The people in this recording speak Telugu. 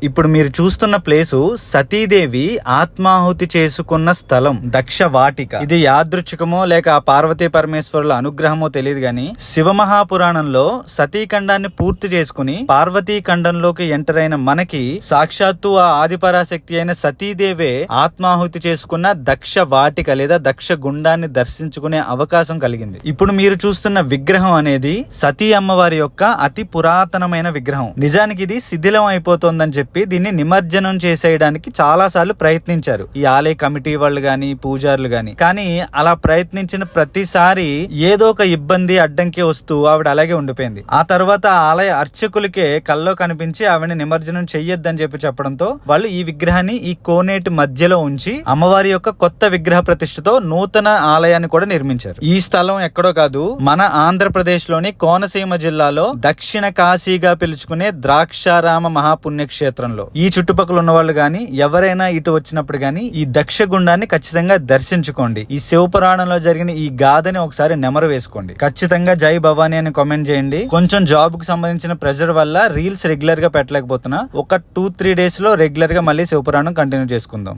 ఇప్పుడు మీరు చూస్తున్న ప్లేసు సతీదేవి ఆత్మాహుతి చేసుకున్న స్థలం దక్ష వాటిక. ఇది యాదృచ్ఛికమో లేక ఆ పార్వతీ పరమేశ్వరుల అనుగ్రహమో తెలియదు గాని శివమహాపురాణంలో సతీఖండాన్ని పూర్తి చేసుకుని పార్వతీ ఖండంలోకి ఎంటర్ అయిన మనకి సాక్షాత్తు ఆ ఆదిపరాశక్తి అయిన సతీదేవే ఆత్మాహుతి చేసుకున్న దక్ష వాటిక లేదా దక్ష గుండాన్ని దర్శించుకునే అవకాశం కలిగింది. ఇప్పుడు మీరు చూస్తున్న విగ్రహం అనేది సతీ అమ్మవారి యొక్క అతి పురాతనమైన విగ్రహం. నిజానికి ఇది శిథిలం అయిపోతుందని చెప్పి దీన్ని నిమజ్జనం చేసేయడానికి చాలా సార్లు ప్రయత్నించారు ఈ ఆలయ కమిటీ వాళ్ళు గాని పూజారులు గాని. కానీ అలా ప్రయత్నించిన ప్రతిసారి ఏదో ఒక ఇబ్బంది అడ్డంకి వస్తూ ఆవిడ అలాగే ఉండిపోయింది. ఆ తర్వాత ఆలయ అర్చకులకే కల్లో కనిపించి ఆవిడని నిమజ్జనం చెయ్యొద్దని చెప్పి చెప్పడంతో వాళ్ళు ఈ విగ్రహాన్ని ఈ కోనేటి మధ్యలో ఉంచి అమ్మవారి యొక్క కొత్త విగ్రహ ప్రతిష్టతో నూతన ఆలయాన్ని కూడా నిర్మించారు. ఈ స్థలం ఎక్కడో కాదు, మన ఆంధ్రప్రదేశ్ లోని కోనసీమ జిల్లాలో దక్షిణ కాశీగా పిలుచుకునే ద్రాక్షారామ మహాపుణ్యక్షేత్రంలో. ఈ చుట్టుపక్కల ఉన్న వాళ్ళు గాని ఎవరైనా ఇటు వచ్చినప్పుడు గాని ఈ దక్ష గుండాన్ని ఖచ్చితంగా దర్శించుకోండి. ఈ శివపురాణంలో జరిగిన ఈ గాథని ఒకసారి నెమరు వేసుకోండి. ఖచ్చితంగా జై భవానీ అని కామెంట్ చేయండి. కొంచెం జాబ్ కు సంబంధించిన ప్రెషర్ వల్ల రీల్స్ రెగ్యులర్ గా పెట్టలేకపోతున్నా. ఒక 2-3 డేస్ లో రెగ్యులర్ గా మళ్ళీ శివపురాణం కంటిన్యూ చేసుకుందాం.